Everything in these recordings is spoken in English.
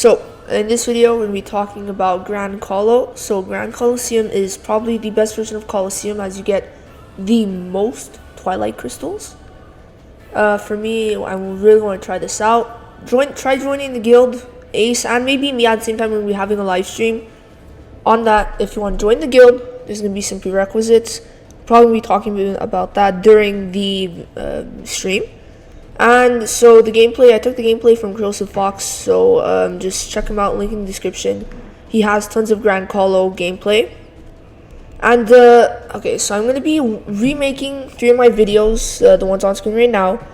So in this video, we're going to be talking about GRANCOLO. So Grand Colosseum is probably the best version of Colosseum, as you get the most Twilight crystals. For me, I really want to try this out. Try joining the guild, Ace, and maybe me at the same time when we're having a live stream. On that, if you want to join the guild, there's going to be some prerequisites. Probably be talking about that during the stream. And so the gameplay, I took the gameplay from Corrosive Fox, so just check him out, link in the description. He has tons of GRANCOLO gameplay. And okay, so I'm going to be remaking 3 of my videos, the ones on screen right now.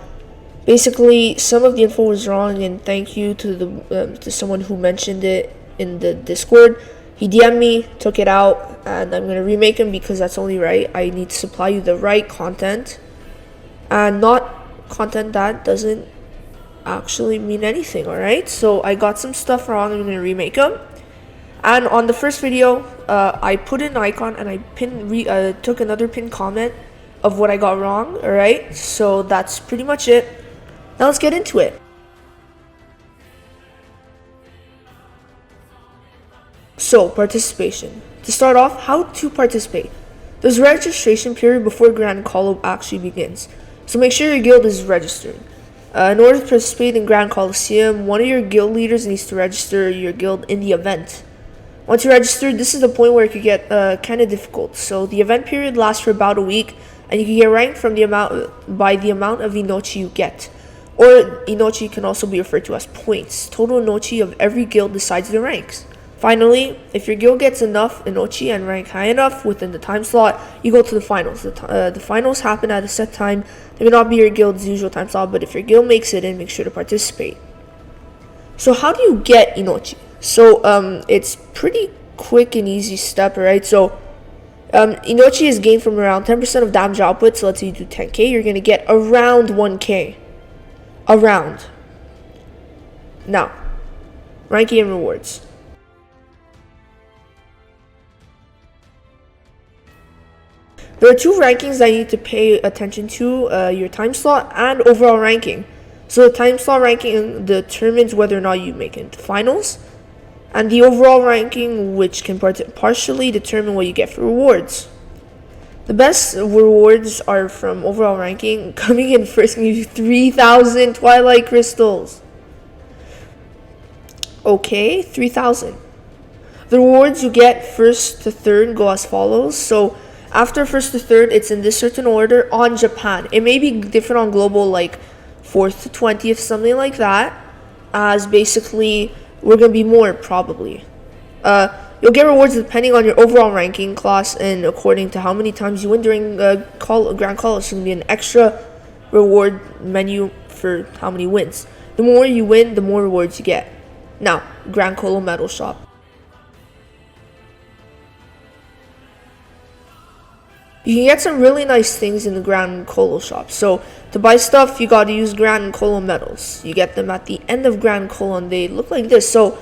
Basically, some of the info was wrong, and thank you to to someone who mentioned it in the Discord. He DM'd me, took it out, and I'm going to remake them because that's only right. I need to supply you the right content, and not content that doesn't actually mean anything, alright? So I got some stuff wrong, I'm going to remake them. And on the first video, I put an icon and I took another pinned comment of what I got wrong, alright? So that's pretty much it. Now let's get into it. So, participation. To start off, how to participate. There's a registration period before GRANCOLO actually begins. So make sure your guild is registered. In order to participate in Grand Colosseum, one of your guild leaders needs to register your guild in the event. Once you're registered, this is the point where it could get kind of difficult. So the event period lasts for about a week, and you can get ranked from by the amount of inochi you get. Or inochi can also be referred to as points. Total inochi of every guild decides the ranks. Finally, if your guild gets enough inochi and rank high enough within the time slot, you go to the finals. The finals happen at a set time. They may not be your guild's usual time slot, but if your guild makes it in, make sure to participate. So how do you get inochi? So it's pretty quick and easy step, alright? So inochi is gained from around 10% of damage output. So let's say you do 10k, you're going to get around 1k. Around. Now, ranking and rewards. There are 2 rankings that you need to pay attention to, your time slot and overall ranking. So the time slot ranking determines whether or not you make it into finals, and the overall ranking, which can partially determine what you get for rewards. The best rewards are from overall ranking. Coming in first can give you 3,000 Twilight crystals. Okay, 3,000. The rewards you get first to third go as follows. So after first to third, it's in this certain order on Japan. It may be different on global, like 4th to 20th, something like that. As basically, we're going to be more probably. You'll get rewards depending on your overall ranking class and according to how many times you win during GRANCOLO. It's going to be an extra reward menu for how many wins. The more you win, the more rewards you get. Now, GRANCOLO medal shop. You can get some really nice things in the GRANCOLO shop. So to buy stuff, you got to use GRANCOLO medals. You get them at the end of GRANCOLO, and they look like this. So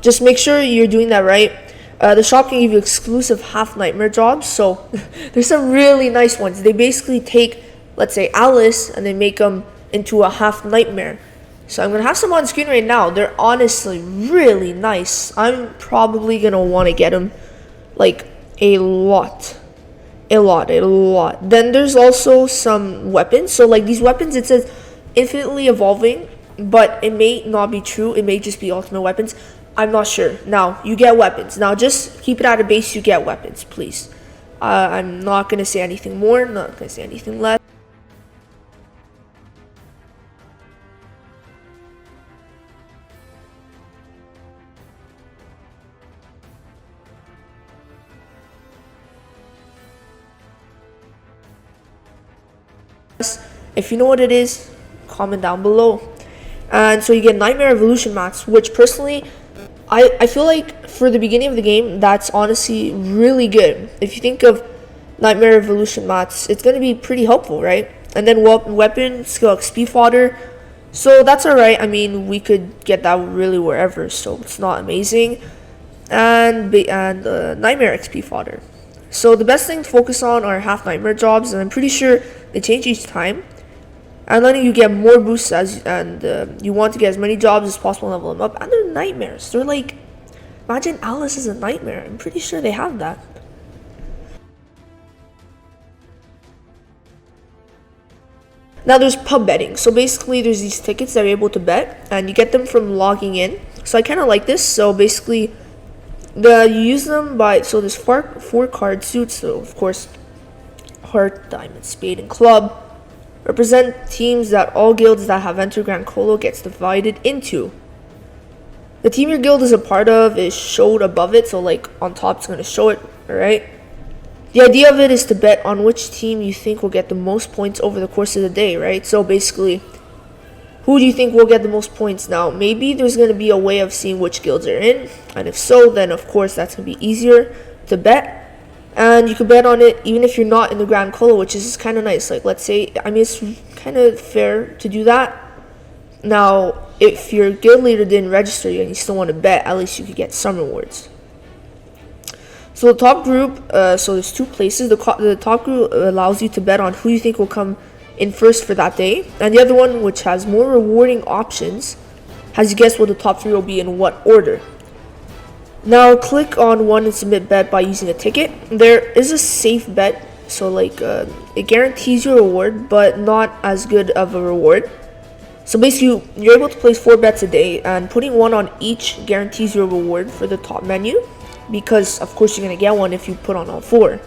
just make sure you're doing that right. The shop can give you exclusive half nightmare jobs. So there's some really nice ones. They basically take, let's say, Alice, and they make them into a half nightmare. So I'm going to have some on screen right now. They're honestly really nice. I'm probably going to want to get them like a lot. Then there's also some weapons. So like these weapons, it says infinitely evolving, but it may not be true. It may just be ultimate weapons. I'm not sure. Now, you get weapons. Now, just keep it at a base. You get weapons, please. I'm not going to say anything more. Not going to say anything less. If you know what it is, comment down below. And so you get Nightmare Evolution mats, which personally, I feel like for the beginning of the game, that's honestly really good. If you think of Nightmare Evolution mats, it's going to be pretty helpful, right? And then weapon skill XP fodder. So that's alright. I mean, we could get that really wherever, so it's not amazing. And Nightmare XP fodder. So the best thing to focus on are half nightmare jobs, and I'm pretty sure they change each time. and then you get more boosts you want to get as many jobs as possible and level them up. And they're nightmares. They're like, imagine Alice is a nightmare. I'm pretty sure they have that. Now there's pub betting. So basically there's these tickets that you're able to bet, and you get them from logging in. So I kind of like this. So basically you use them so there's four card suits. So of course heart, diamond, spade, and club represent teams that all guilds that have entered GRANCOLO gets divided into. The team your guild is a part of is showed above it, so like on top it's going to show it, alright? The idea of it is to bet on which team you think will get the most points over the course of the day, right? So basically, who do you think will get the most points? Now, maybe there's going to be a way of seeing which guilds are in, and if so, then of course that's going to be easier to bet. And you can bet on it even if you're not in the GRANCOLO, which is kind of nice. Like, let's say, I mean, it's kind of fair to do that. Now, if your guild leader didn't register you and you still want to bet, at least you could get some rewards. So the top group, so there's two places. The top group allows you to bet on who you think will come in first for that day. And the other one, which has more rewarding options, has you guess what the top three will be in what order. Now click on one and submit bet by using a ticket. There is a safe bet, so like it guarantees you a reward, but not as good of a reward. So basically you're able to place 4 bets a day, and putting one on each guarantees you a reward for the top menu, because of course you're going to get one if you put on all 4.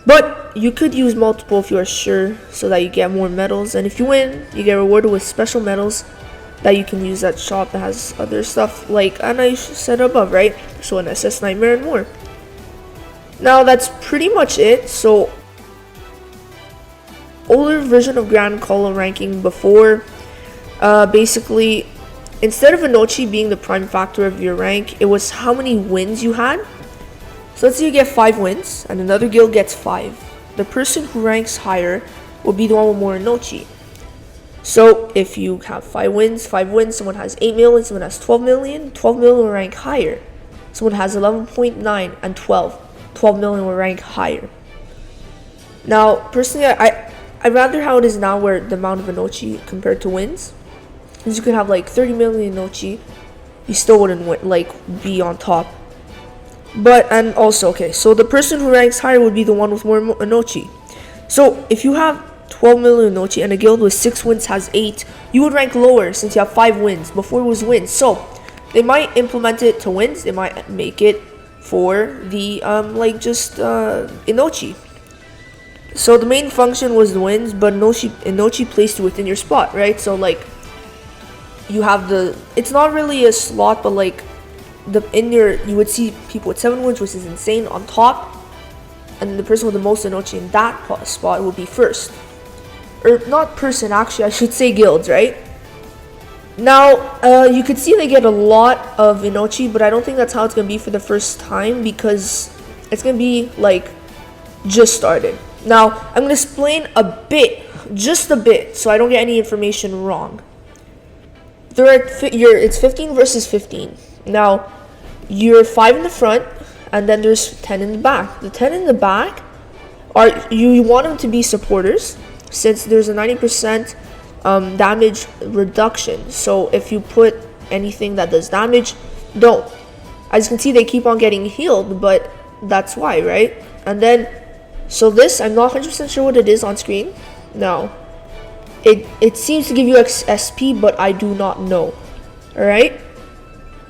But you could use multiple if you are sure, so that you get more medals, and if you win you get rewarded with special medals that you can use at shop that has other stuff like, and I said above, right? So an SS Nightmare and more. Now that's pretty much it. So older version of GRANCOLO ranking before, basically instead of Inochi being the prime factor of your rank, it was how many wins you had. So let's say you get 5 wins and another guild gets 5. The person who ranks higher will be the one with more Inochi. So if you have 5 wins, someone has 8 million, someone has 12 million will rank higher. Someone has 11.9 and 12 million will rank higher. Now, personally, I'd rather how it is now, where the amount of Inochi compared to wins, because you could have like 30 million Inochi, you still wouldn't be on top. But, and also, okay, so the person who ranks higher would be the one with more Inochi. So if you have 12 million Inochi and a guild with 6 wins has 8, you would rank lower since you have 5 wins. Before it was wins. So they might implement it to wins, they might make it for the Inochi. So the main function was the wins, but Inochi placed you within your spot, right? So like you have it's not really a slot, but like you would see people with 7 wins, which is insane, on top, and the person with the most Inochi in that spot would be first. Or not person, actually, I should say guilds, right? Now, you could see they get a lot of Inochi, but I don't think that's how it's going to be for the first time, because it's going to be, like, just started. Now, I'm going to explain just a bit, so I don't get any information wrong. It's 15 versus 15. Now, you're 5 in the front, and then there's 10 in the back. The 10 in the back, you want them to be supporters, since there's a 90% damage reduction. So if you put anything that does damage, don't. As you can see, they keep on getting healed, but that's why, right? And then, so this, I'm not 100% sure what it is on screen. No. It seems to give you XP, but I do not know. Alright?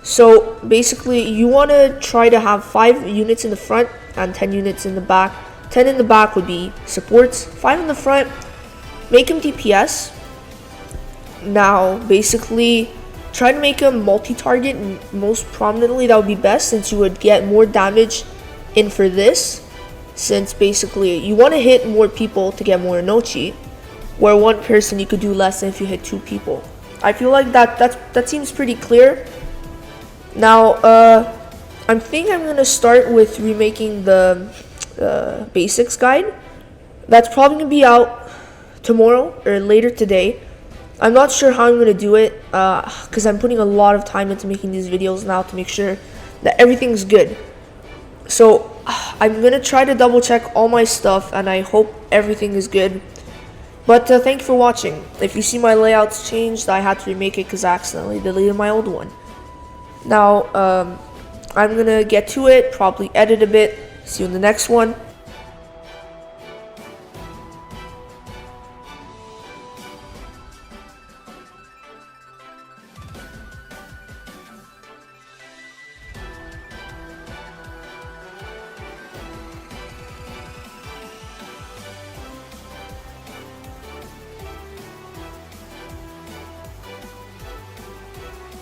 So basically, you want to try to have 5 units in the front and 10 units in the back. 10 in the back would be supports, 5 in the front, make them DPS. Now, basically, try to make them multi-target, most prominently, that would be best, since you would get more damage in for this, since basically, you want to hit more people to get more Inochi, where one person you could do less than if you hit 2 people. I feel like that seems pretty clear. Now, I'm going to start with remaking the basics guide. That's probably going to be out tomorrow or later today. I'm not sure how I'm going to do it, because I'm putting a lot of time into making these videos now to make sure that everything's good. So I'm going to try to double check all my stuff, and I hope everything is good. But thank you for watching. If you see my layouts changed, I had to remake it because I accidentally deleted my old one. Now, I'm gonna get to it, probably edit a bit. See you in the next one.